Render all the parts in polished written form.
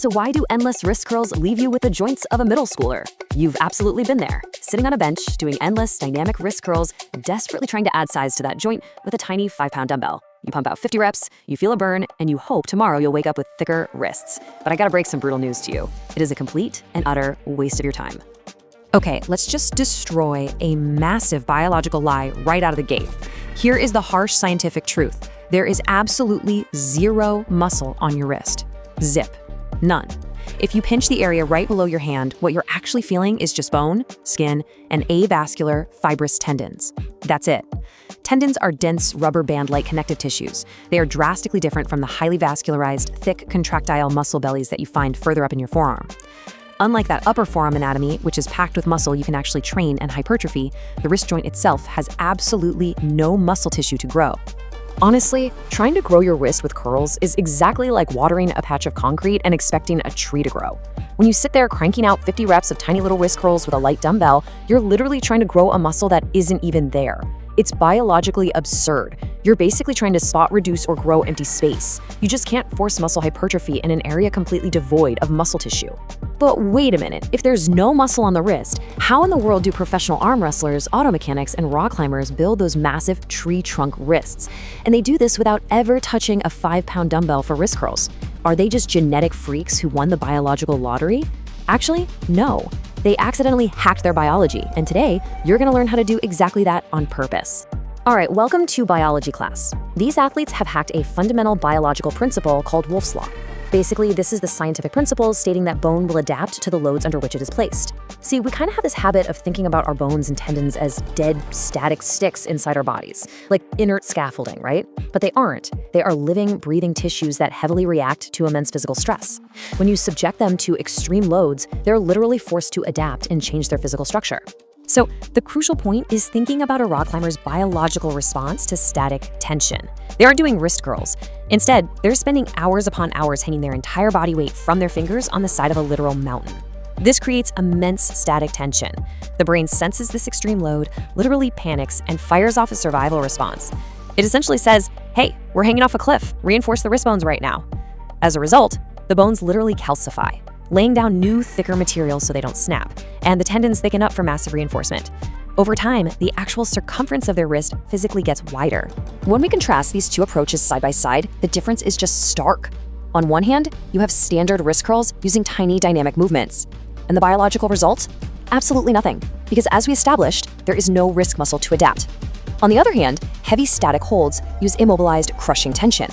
So why do endless wrist curls leave you with the joints of a middle schooler? You've absolutely been there, sitting on a bench doing endless dynamic wrist curls, desperately trying to add size to that joint with a tiny 5-pound dumbbell. You pump out 50 reps, you feel a burn, and you hope tomorrow you'll wake up with thicker wrists. But I gotta break some brutal news to you. It is a complete and utter waste of your time. Okay, let's just destroy a massive biological lie right out of the gate. Here is the harsh scientific truth. There is absolutely zero muscle on your wrist. Zip. None. If you pinch the area right below your hand, what you're actually feeling is just bone, skin, and avascular fibrous tendons. That's it. Tendons are dense rubber band-like connective tissues. They are drastically different from the highly vascularized, thick, contractile muscle bellies that you find further up in your forearm. Unlike that upper forearm anatomy, which is packed with muscle you can actually train and hypertrophy, the wrist joint itself has absolutely no muscle tissue to grow. Honestly, trying to grow your wrist with curls is exactly like watering a patch of concrete and expecting a tree to grow. When you sit there cranking out 50 reps of tiny little wrist curls with a light dumbbell, you're literally trying to grow a muscle that isn't even there. It's biologically absurd. You're basically trying to spot reduce or grow empty space. You just can't force muscle hypertrophy in an area completely devoid of muscle tissue. But wait a minute, if there's no muscle on the wrist, how in the world do professional arm wrestlers, auto mechanics, and rock climbers build those massive tree trunk wrists? And they do this without ever touching a 5-pound dumbbell for wrist curls. Are they just genetic freaks who won the biological lottery? Actually, no. They accidentally hacked their biology, and today, you're gonna learn how to do exactly that on purpose. All right, welcome to biology class. These athletes have hacked a fundamental biological principle called Wolff's Law. Basically, this is the scientific principle stating that bone will adapt to the loads under which it is placed. See, we kind of have this habit of thinking about our bones and tendons as dead, static sticks inside our bodies, like inert scaffolding, right? But they aren't. They are living, breathing tissues that heavily react to immense physical stress. When you subject them to extreme loads, they're literally forced to adapt and change their physical structure. So the crucial point is thinking about a rock climber's biological response to static tension. They aren't doing wrist curls. Instead, they're spending hours upon hours hanging their entire body weight from their fingers on the side of a literal mountain. This creates immense static tension. The brain senses this extreme load, literally panics, and fires off a survival response. It essentially says, hey, we're hanging off a cliff, reinforce the wrist bones right now. As a result, the bones literally calcify, laying down new, thicker material so they don't snap, and the tendons thicken up for massive reinforcement. Over time, the actual circumference of their wrist physically gets wider. When we contrast these two approaches side by side, the difference is just stark. On one hand, you have standard wrist curls using tiny dynamic movements. And the biological result? Absolutely nothing, because as we established, there is no wrist muscle to adapt. On the other hand, heavy static holds use immobilized, crushing tension.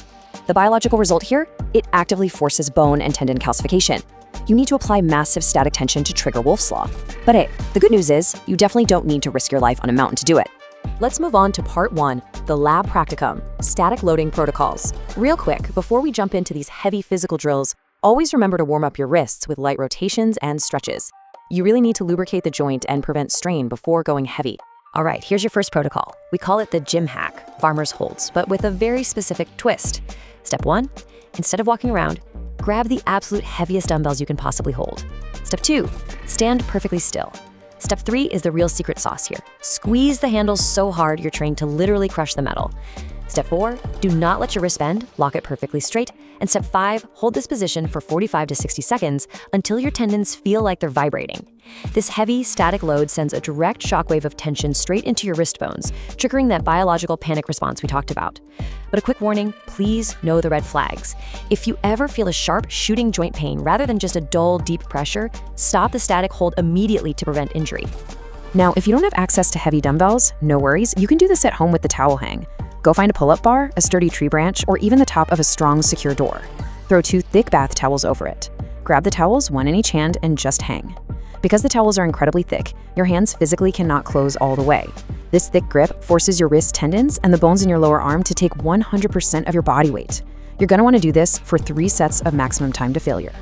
The biological result here? It actively forces bone and tendon calcification. You need to apply massive static tension to trigger Wolff's Law. But hey, the good news is you definitely don't need to risk your life on a mountain to do it. Let's move on to part 1, the lab practicum, static loading protocols. Real quick, before we jump into these heavy physical drills, always remember to warm up your wrists with light rotations and stretches. You really need to lubricate the joint and prevent strain before going heavy. All right, here's your first protocol. We call it the gym hack, farmer's holds, but with a very specific twist. Step 1, instead of walking around, grab the absolute heaviest dumbbells you can possibly hold. Step 2, stand perfectly still. Step 3 is the real secret sauce here. Squeeze the handles so hard you're trained to literally crush the metal. Step 4, do not let your wrist bend, lock it perfectly straight. And step 5, hold this position for 45 to 60 seconds until your tendons feel like they're vibrating. This heavy, static load sends a direct shockwave of tension straight into your wrist bones, triggering that biological panic response we talked about. But a quick warning, please know the red flags. If you ever feel a sharp, shooting joint pain rather than just a dull, deep pressure, stop the static hold immediately to prevent injury. Now, if you don't have access to heavy dumbbells, no worries, you can do this at home with the towel hang. Go find a pull-up bar, a sturdy tree branch, or even the top of a strong, secure door. Throw 2 thick bath towels over it. Grab the towels, 1 in each hand, and just hang. Because the towels are incredibly thick, your hands physically cannot close all the way. This thick grip forces your wrist tendons and the bones in your lower arm to take 100% of your body weight. You're gonna wanna do this for 3 sets of maximum time to failure.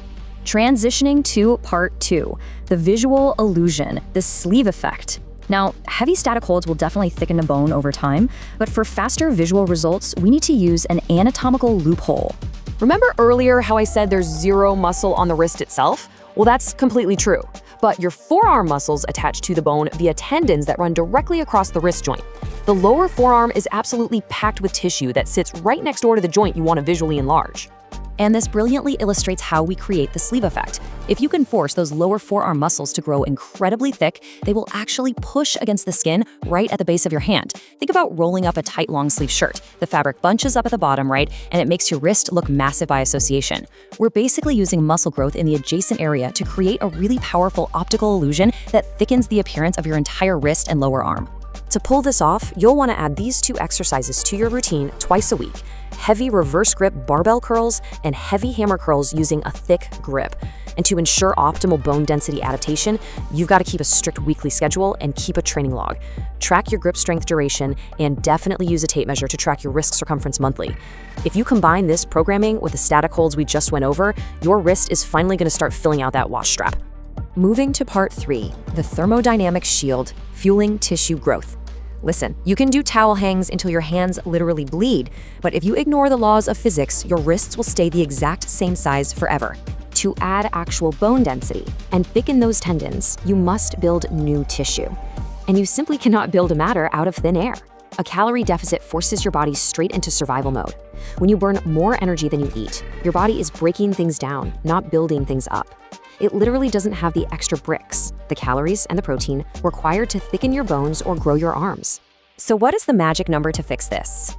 Transitioning to part 2, the visual illusion, the sleeve effect. Now, heavy static holds will definitely thicken the bone over time, but for faster visual results, we need to use an anatomical loophole. Remember earlier how I said there's zero muscle on the wrist itself? Well, that's completely true. But your forearm muscles attach to the bone via tendons that run directly across the wrist joint. The lower forearm is absolutely packed with tissue that sits right next door to the joint you want to visually enlarge. And this brilliantly illustrates how we create the sleeve effect. If you can force those lower forearm muscles to grow incredibly thick, they will actually push against the skin right at the base of your hand. Think about rolling up a tight long sleeve shirt. The fabric bunches up at the bottom, right? And it makes your wrist look massive by association. We're basically using muscle growth in the adjacent area to create a really powerful optical illusion that thickens the appearance of your entire wrist and lower arm. To pull this off, you'll want to add these 2 exercises to your routine twice a week: heavy reverse grip barbell curls and heavy hammer curls using a thick grip. And to ensure optimal bone density adaptation, you've got to keep a strict weekly schedule and keep a training log. Track your grip strength duration and definitely use a tape measure to track your wrist circumference monthly. If you combine this programming with the static holds we just went over, your wrist is finally going to start filling out that watch strap. Moving to part 3, the thermodynamic shield, fueling tissue growth. Listen, you can do towel hangs until your hands literally bleed, but if you ignore the laws of physics, your wrists will stay the exact same size forever. To add actual bone density and thicken those tendons, you must build new tissue. And you simply cannot build matter out of thin air. A calorie deficit forces your body straight into survival mode. When you burn more energy than you eat, your body is breaking things down, not building things up. It literally doesn't have the extra bricks, the calories and the protein required to thicken your bones or grow your arms. So what is the magic number to fix this?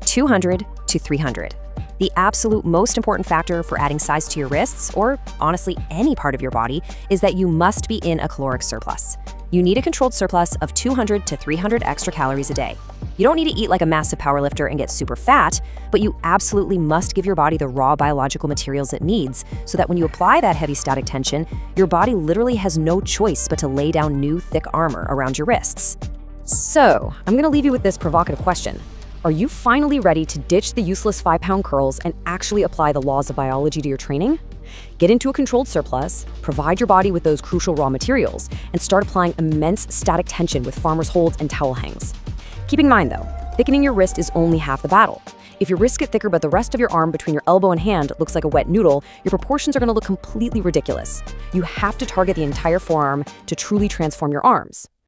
200 to 300. The absolute most important factor for adding size to your wrists, or honestly any part of your body, is that you must be in a caloric surplus. You need a controlled surplus of 200 to 300 extra calories a day. You don't need to eat like a massive powerlifter and get super fat, but you absolutely must give your body the raw biological materials it needs so that when you apply that heavy static tension, your body literally has no choice but to lay down new thick armor around your wrists. So, I'm gonna leave you with this provocative question. Are you finally ready to ditch the useless 5-pound curls and actually apply the laws of biology to your training? Get into a controlled surplus, provide your body with those crucial raw materials, and start applying immense static tension with farmer's holds and towel hangs. Keeping in mind though, thickening your wrist is only half the battle. If your wrists get thicker but the rest of your arm between your elbow and hand looks like a wet noodle, your proportions are going to look completely ridiculous. You have to target the entire forearm to truly transform your arms.